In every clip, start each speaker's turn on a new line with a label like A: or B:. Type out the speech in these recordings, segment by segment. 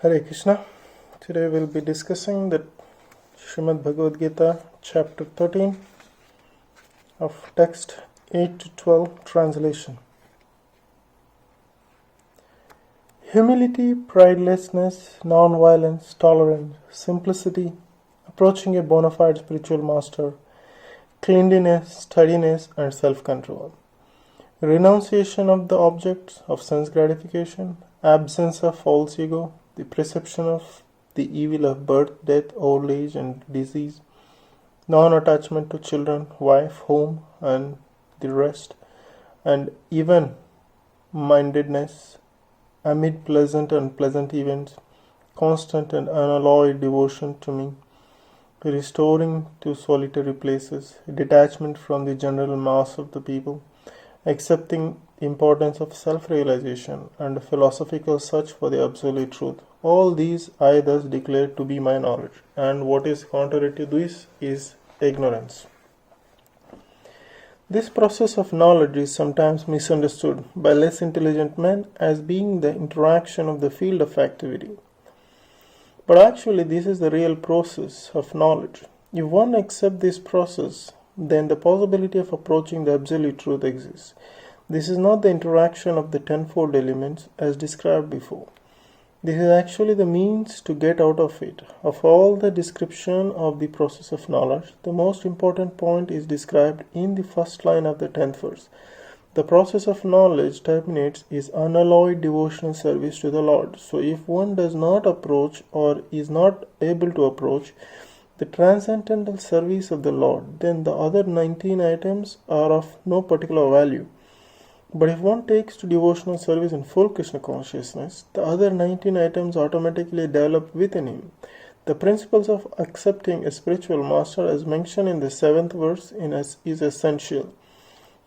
A: Hare Krishna. Today we'll be discussing the Srimad Bhagavad-Gita chapter 13 of text 8 to 12 translation. Humility, pridelessness, non-violence, tolerance, simplicity, approaching a bona fide spiritual master, cleanliness, steadiness and self-control. Renunciation of the objects of sense gratification, absence of false ego, the perception of the evil of birth, death, old age and disease, non-attachment to children, wife, home and the rest, and even-mindedness amid pleasant and unpleasant events, constant and unalloyed devotion to me, restoring to solitary places, detachment from the general mass of the people, accepting the importance of self-realization and a philosophical search for the absolute truth. All these I thus declare to be my knowledge, and what is contrary to this is ignorance. This process of knowledge is sometimes misunderstood by less intelligent men as being the interaction of the field of activity. But actually this is the real process of knowledge. If one accepts this process, then the possibility of approaching the absolute truth exists. This is not the interaction of the tenfold elements as described before. This is actually the means to get out of it. Of all the description of the process of knowledge, the most important point is described in the first line of the 10th verse. The process of knowledge terminates is unalloyed devotional service to the Lord. So if one does not approach or is not able to approach the transcendental service of the Lord, then the other 19 items are of no particular value. But if one takes to devotional service in full Krishna consciousness, the other 19 items automatically develop within him. The principles of accepting a spiritual master as mentioned in the 7th verse is essential.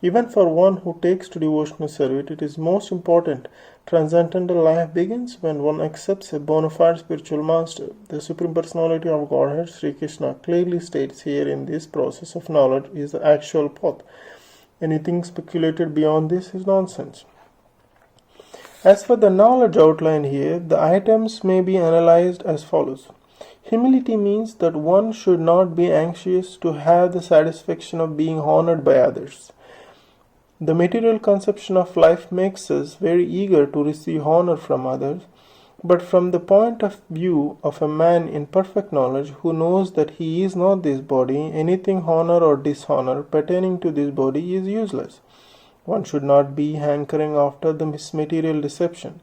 A: Even for one who takes to devotional service, it is most important. Transcendental life begins when one accepts a bona fide spiritual master. The Supreme Personality of Godhead, Sri Krishna, clearly states here in this process of knowledge is the actual path. Anything speculated beyond this is nonsense. As for the knowledge outlined here, the items may be analyzed as follows. Humility means that one should not be anxious to have the satisfaction of being honored by others. The material conception of life makes us very eager to receive honor from others, but from the point of view of a man in perfect knowledge who knows that he is not this body, anything honor or dishonor pertaining to this body is useless. One should not be hankering after the material deception.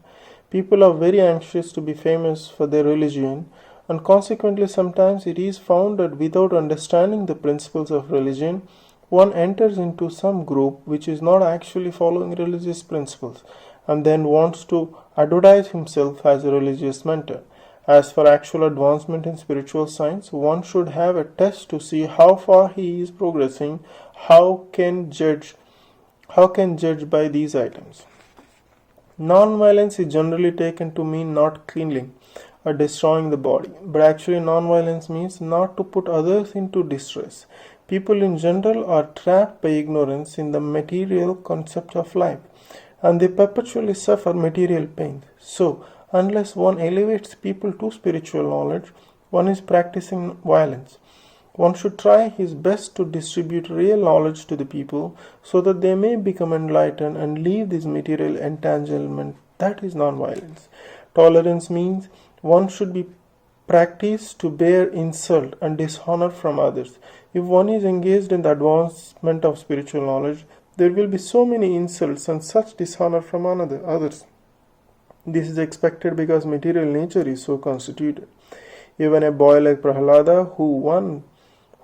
A: People are very anxious to be famous for their religion, and consequently sometimes it is found that without understanding the principles of religion, one enters into some group which is not actually following religious principles, and then wants to advertise himself as a religious mentor. As for actual advancement in spiritual science, one should have a test to see how far he is progressing. How can judge by these items? Non-violence is generally taken to mean not killing or destroying the body, but actually non-violence means not to put others into distress. People in general are trapped by ignorance in the material concept of life, and they perpetually suffer material pain. So, unless one elevates people to spiritual knowledge, one is practicing violence. One should try his best to distribute real knowledge to the people so that they may become enlightened and leave this material entanglement. That is non-violence. Tolerance means one should be practiced to bear insult and dishonor from others. If one is engaged in the advancement of spiritual knowledge, there will be so many insults and such dishonor from others. This is expected because material nature is so constituted. Even a boy like Prahlada, who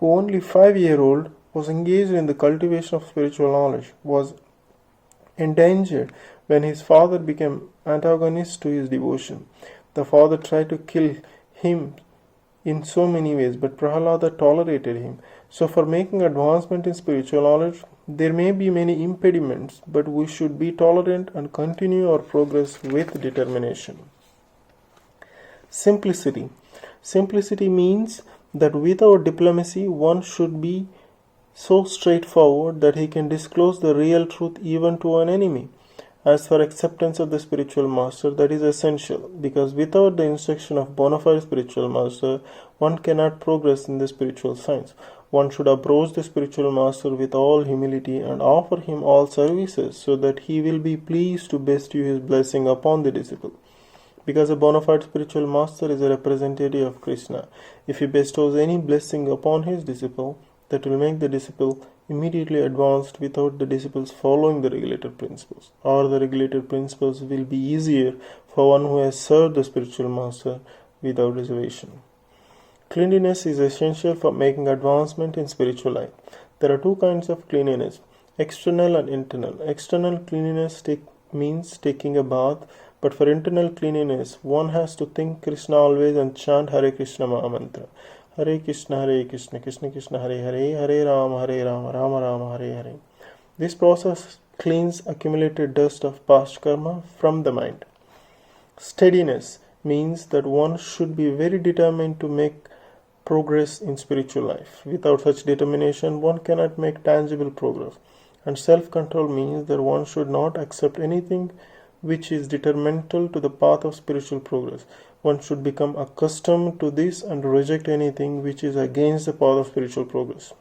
A: only 5-year-old, was engaged in the cultivation of spiritual knowledge, was endangered when his father became antagonist to his devotion. The father tried to kill him in so many ways, but Prahlada tolerated him. So for making advancement in spiritual knowledge, there may be many impediments, but we should be tolerant and continue our progress with determination. Simplicity. Simplicity means that without diplomacy, one should be so straightforward that he can disclose the real truth even to an enemy. As for acceptance of the spiritual master, that is essential, because without the instruction of bona fide spiritual master, one cannot progress in the spiritual science. One should approach the spiritual master with all humility and offer him all services so that he will be pleased to bestow his blessing upon the disciple. Because a bona fide spiritual master is a representative of Krishna, if he bestows any blessing upon his disciple, that will make the disciple immediately advanced without the disciples following the regulated principles, or the regulated principles will be easier for one who has served the spiritual master without reservation. Cleanliness is essential for making advancement in spiritual life. There are two kinds of cleanliness, external and internal. External cleanliness means taking a bath, but for internal cleanliness, one has to think Krishna always and chant Hare Krishna Mahamantra. Hare Krishna, Krishna Krishna, Hare Hare, Hare Rama, Rama Rama, Hare Hare. This process cleans accumulated dust of past karma from the mind. Steadiness means that one should be very determined to make progress in spiritual life. Without such determination, one cannot make tangible progress. And self-control means that one should not accept anything which is detrimental to the path of spiritual progress. One should become accustomed to this and reject anything which is against the path of spiritual progress.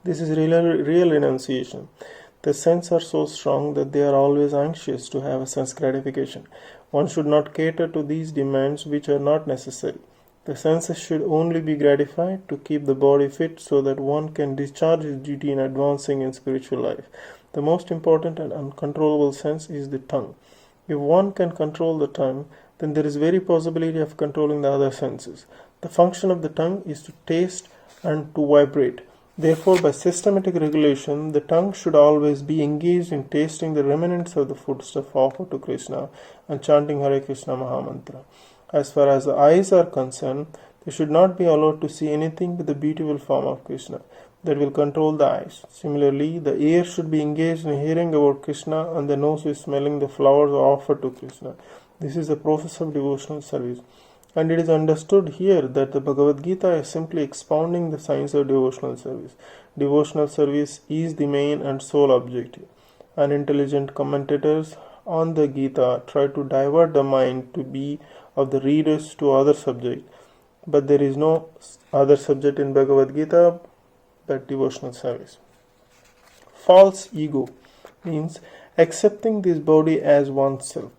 A: This is real renunciation. The senses are so strong that they are always anxious to have a sense gratification. One should not cater to these demands which are not necessary. The senses should only be gratified to keep the body fit so that one can discharge his duty in advancing in spiritual life. The most important and uncontrollable sense is the tongue. If one can control the tongue, then there is very possibility of controlling the other senses. The function of the tongue is to taste and to vibrate. Therefore, by systematic regulation, the tongue should always be engaged in tasting the remnants of the foodstuff offered to Krishna and chanting Hare Krishna Mahamantra. As far as the eyes are concerned, they should not be allowed to see anything but the beautiful form of Krishna. That will control the eyes. Similarly, the ear should be engaged in hearing about Krishna and the nose is smelling the flowers offered to Krishna. This is the process of devotional service. And it is understood here that the Bhagavad-Gita is simply expounding the science of devotional service. Devotional service is the main and sole objective. Unintelligent commentators on the Gita try to divert the mind to be of the readers to other subject. But there is no other subject in Bhagavad-Gita but devotional service. False ego means accepting this body as oneself.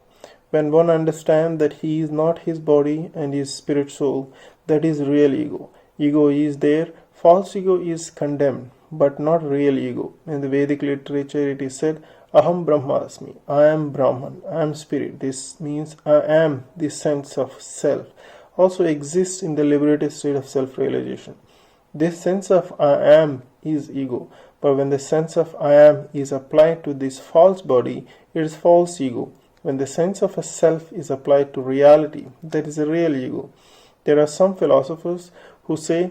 A: When one understands that he is not his body and his spirit soul, that is real ego. Ego is there. False ego is condemned, but not real ego. In the Vedic literature it is said, Aham Brahmasmi, I am Brahman, I am spirit. This means I am the sense of self. Also exists in the liberated state of self-realization. This sense of I am is ego, but when the sense of I am is applied to this false body, it is false ego. When the sense of a self is applied to reality, that is a real ego. There are some philosophers who say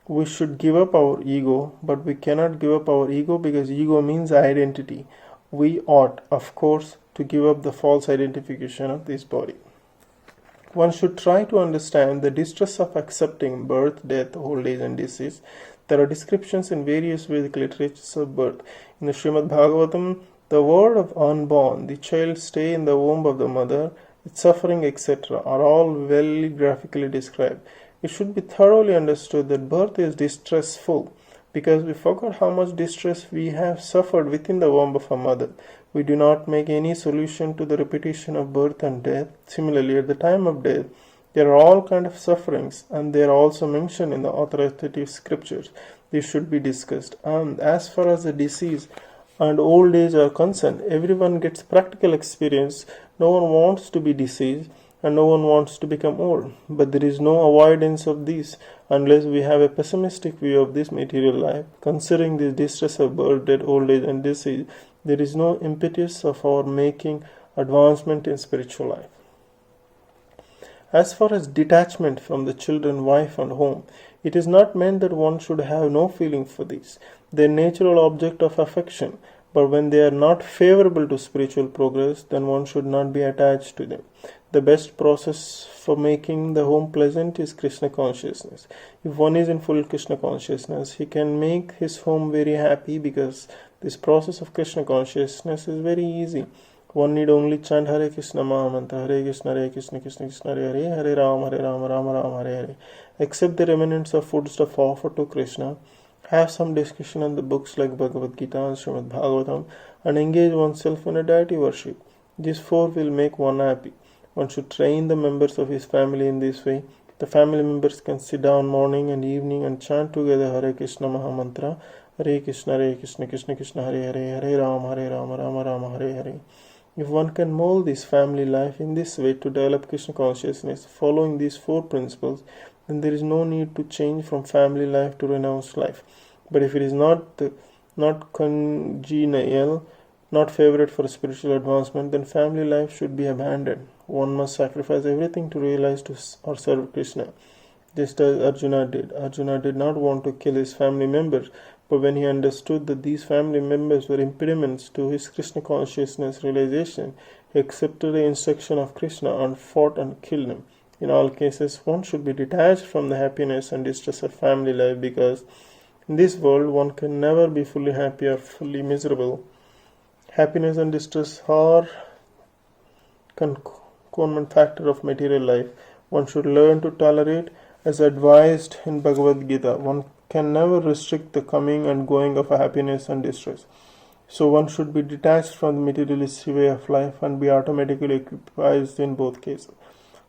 A: we should give up our ego, but we cannot give up our ego because ego means identity. We ought, of course, to give up the false identification of this body. One should try to understand the distress of accepting birth, death, old age and disease. There are descriptions in various Vedic literatures of birth. In the Srimad Bhagavatam, the word of unborn, the child stay in the womb of the mother, its suffering, etc. are all well graphically described. It should be thoroughly understood that birth is distressful because we forgot how much distress we have suffered within the womb of a mother. We do not make any solution to the repetition of birth and death. Similarly, at the time of death, there are all kinds of sufferings and they are also mentioned in the authoritative scriptures. These should be discussed. And as far as the disease and old age are concerned, everyone gets practical experience. No one wants to be diseased and no one wants to become old. But there is no avoidance of this unless we have a pessimistic view of this material life. Considering the distress of birth, death, old age and disease, there is no impetus of our making advancement in spiritual life. As far as detachment from the children, wife and home, it is not meant that one should have no feeling for these. They are natural object of affection, but when they are not favorable to spiritual progress, then one should not be attached to them. The best process for making the home pleasant is Krishna Consciousness. If one is in full Krishna Consciousness, he can make his home very happy because this process of Krishna Consciousness is very easy. One need only chant Hare Krishna Mahamantra, Hare Krishna, Krishna Krishna, Hare Hare, Hare Rama, Rama Rama, Hare Hare. Accept the remnants of foodstuff offered to Krishna, have some discussion on the books like Bhagavad-Gita and Srimad Bhagavatam, and engage oneself in a deity worship. These four will make one happy. One should train the members of his family in this way. The family members can sit down morning and evening and chant together Hare Krishna Mahamantra, Hare Krishna, Krishna Krishna, Hare Hare, Hare Rama, Rama Rama, Hare Hare. If one can mold this family life in this way to develop Krishna consciousness, following these four principles, then there is no need to change from family life to renounced life. But if it is not congenial, not favorite for spiritual advancement, then family life should be abandoned. One must sacrifice everything to realize or serve Krishna. Just as Arjuna did. Arjuna did not want to kill his family members, but when he understood that these family members were impediments to his Krishna consciousness realization, he accepted the instruction of Krishna and fought and killed him. In all cases, one should be detached from the happiness and distress of family life, because in this world one can never be fully happy or fully miserable. Happiness and distress are concomitant factor of material life. One should learn to tolerate, as advised in Bhagavad-Gita. One can never restrict the coming and going of happiness and distress. So one should be detached from the materialistic way of life and be automatically equipped in both cases.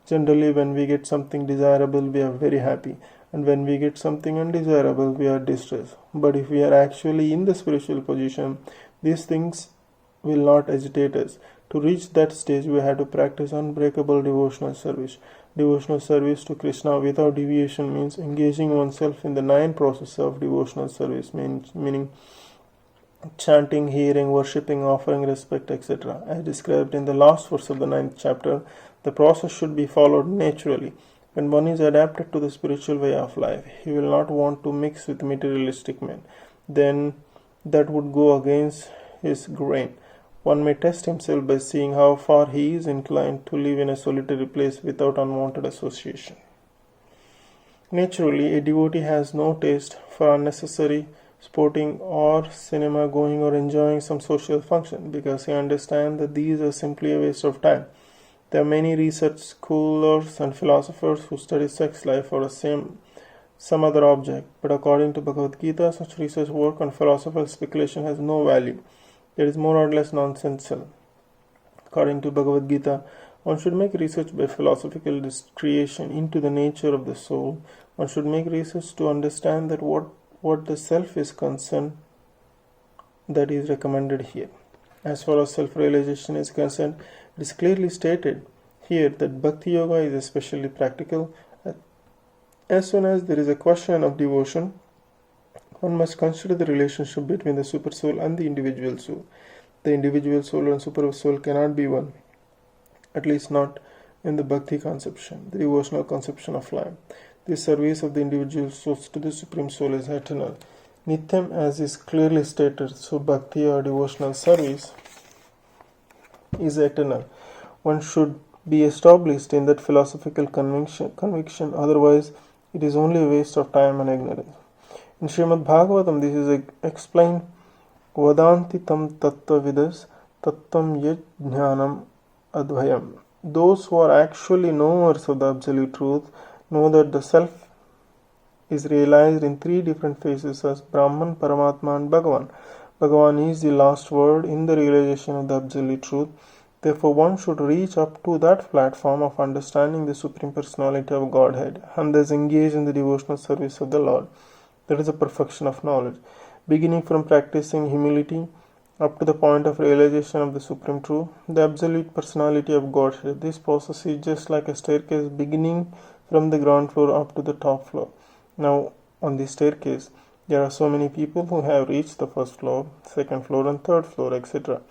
A: Generally, when we get something desirable, we are very happy, and when we get something undesirable, we are distressed. But if we are actually in the spiritual position, these things will not agitate us. To reach that stage, we have to practice unbreakable devotional service. Devotional service to Krishna without deviation means engaging oneself in the 9 processes of devotional service, meaning chanting, hearing, worshipping, offering respect, etc. As described in the last verse of the 9th chapter, the process should be followed naturally. When one is adapted to the spiritual way of life, he will not want to mix with materialistic men. Then that would go against his grain. One may test himself by seeing how far he is inclined to live in a solitary place without unwanted association. Naturally, a devotee has no taste for unnecessary sporting or cinema going or enjoying some social function, because he understands that these are simply a waste of time. There are many research scholars and philosophers who study sex life or some other object, but according to Bhagavad-Gita, such research work and philosophical speculation has no value. It is more or less nonsensical. According to Bhagavad-Gita, one should make research by philosophical creation into the nature of the soul. One should make research to understand that what the self is concerned, that is recommended here. As far as self-realization is concerned, it is clearly stated here that Bhakti Yoga is especially practical. As soon as there is a question of devotion, one must consider the relationship between the super soul and the individual soul. The individual soul and super soul cannot be one, at least not in the Bhakti conception, the devotional conception of life. The service of the individual souls to the Supreme Soul is eternal. Nityam, as is clearly stated, so Bhakti or devotional service is eternal. One should be established in that philosophical conviction, otherwise it is only a waste of time and ignorance. In Srimad Bhagavatam, this is explained, Vadanti tam tattva vidas tattam yaj jnanam advayam. Those who are actually knowers of the absolute truth know that the self is realized in 3 different phases as Brahman, Paramatma and Bhagavan. Bhagavan is the last word in the realization of the absolute truth. Therefore, one should reach up to that platform of understanding the Supreme Personality of Godhead and thus engage in the devotional service of the Lord. That is the perfection of knowledge. Beginning from practicing humility up to the point of realization of the Supreme Truth, the absolute personality of Godhead. This process is just like a staircase beginning from the ground floor up to the top floor. Now, on the staircase, there are so many people who have reached the first floor, second floor and third floor, etc.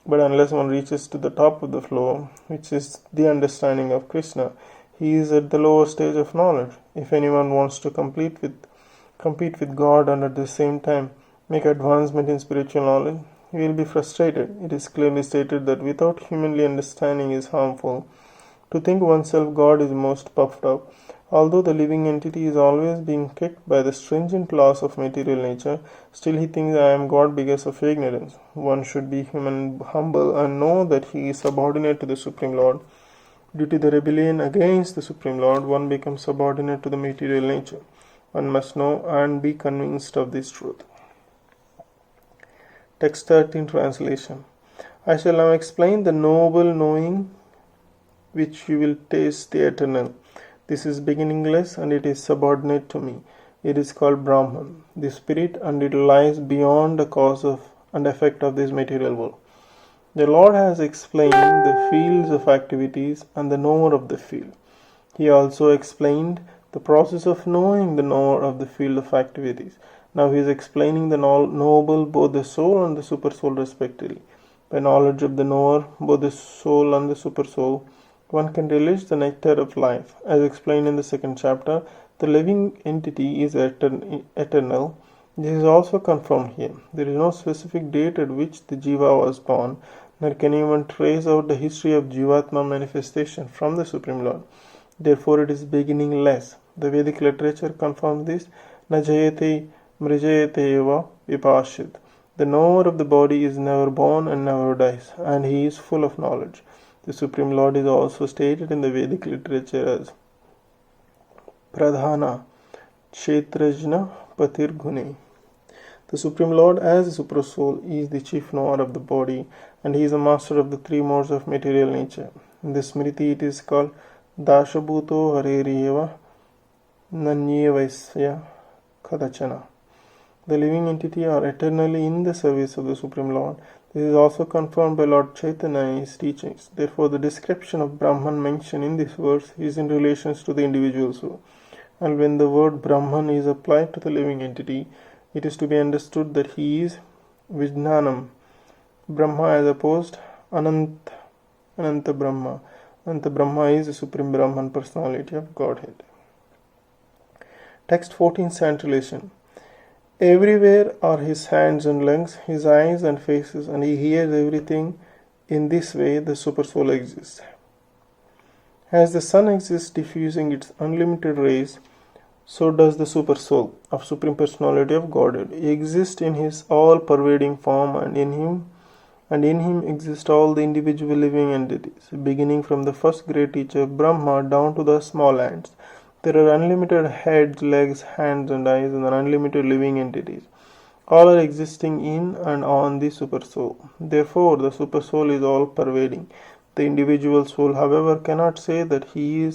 A: But unless one reaches to the top of the floor, which is the understanding of Krishna, he is at the lower stage of knowledge. If anyone wants to compete with God and at the same time make advancement in spiritual knowledge, he will be frustrated. It is clearly stated that without humanly understanding is harmful. To think oneself God is most puffed up, Although the living entity is always being kicked by the stringent laws of material nature, still he thinks I am God because of ignorance. One should be humble and know that he is subordinate to the Supreme Lord. Due to the rebellion against the Supreme Lord, one becomes subordinate to the material nature. One must know and be convinced of this truth. Text 13 translation. I shall now explain the noble knowing which you will taste the eternal. This is beginningless and it is subordinate to me. It is called Brahman, the spirit, and it lies beyond the cause of and effect of this material world. The Lord has explained the fields of activities and the knower of the field. He also explained the process of knowing the knower of the field of activities. Now he is explaining the knowable, both the soul and the supersoul respectively. By knowledge of the knower, both the soul and the supersoul, one can relish the nectar of life. As explained in the second chapter, the living entity is eternal. This is also confirmed here. There is no specific date at which the Jiva was born, nor can anyone trace out the history of Jivatma manifestation from the Supreme Lord. Therefore, it is beginningless. The Vedic literature confirms this. Na jayate mrijayate eva vipashit. The knower of the body is never born and never dies, and he is full of knowledge. The Supreme Lord is also stated in the Vedic literature as Pradhana Kshetrajna Patir Gune. The Supreme Lord, as the Super Soul, is the chief knower of the body, and he is the master of the three modes of material nature. In the Smriti, it is called Dashabhuto Harerieva Nanyevaisya Kadachana. The living entity are eternally in the service of the Supreme Lord. This is also confirmed by Lord Chaitanya in his teachings. Therefore, the description of Brahman mentioned in this verse is in relation to the individual soul. And when the word Brahman is applied to the living entity, it is to be understood that he is Vijnanam Brahma as opposed Ananta Brahma. Ananta Brahma is the Supreme Brahman personality of Godhead. Text 14 translation. Everywhere are his hands and legs, his eyes and faces, and he hears everything. In this way, the Supersoul exists. As the sun exists diffusing its unlimited rays, so does the Supersoul of Supreme Personality of Godhead. He exists in his all-pervading form, and in him exist all the individual living entities, beginning from the first great teacher Brahma down to the small ants. There are unlimited heads, legs, hands and eyes, and unlimited living entities. All are existing in and on the Supersoul. Therefore, the Supersoul is all-pervading. The individual soul, however, cannot say that he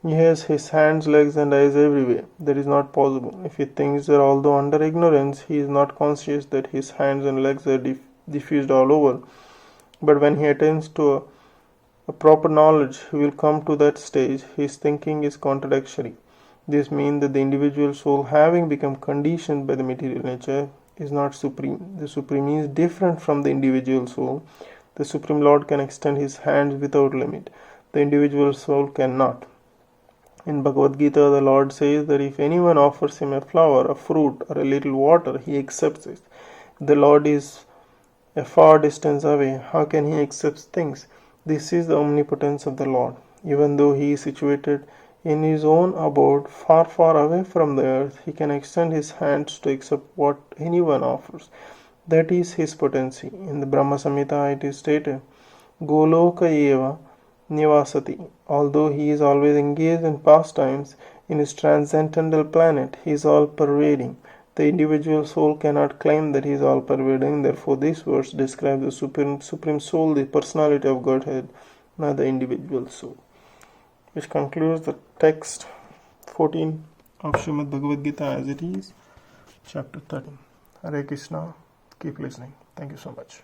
A: has his hands, legs and eyes everywhere. That is not possible. If he thinks that although under ignorance, he is not conscious that his hands and legs are diffused all over, but when he attains to a proper knowledge, he will come to that stage. His thinking is contradictory. This means that the individual soul, having become conditioned by the material nature, is not supreme. The supreme is different from the individual soul. The Supreme Lord can extend his hands without limit. The individual soul cannot. In Bhagavad-Gita, the Lord says that if anyone offers him a flower, a fruit, or a little water, he accepts it. If the Lord is a far distance away, how can he accept things? This is the omnipotence of the Lord. Even though he is situated in his own abode, far, far away from the earth, he can extend his hands to accept what anyone offers. That is his potency. In the Brahma Samhita, it is stated, Goloka eva nivasati. Although he is always engaged in pastimes, in his transcendental planet, he is all-pervading. The individual soul cannot claim that he is all-pervading. Therefore, this verse describes the Supreme Soul, the personality of Godhead, not the individual soul. Which concludes the text 14 of Srimad Bhagavad-Gita As It Is, chapter 13. Hare Krishna. Keep listening. Thank you so much.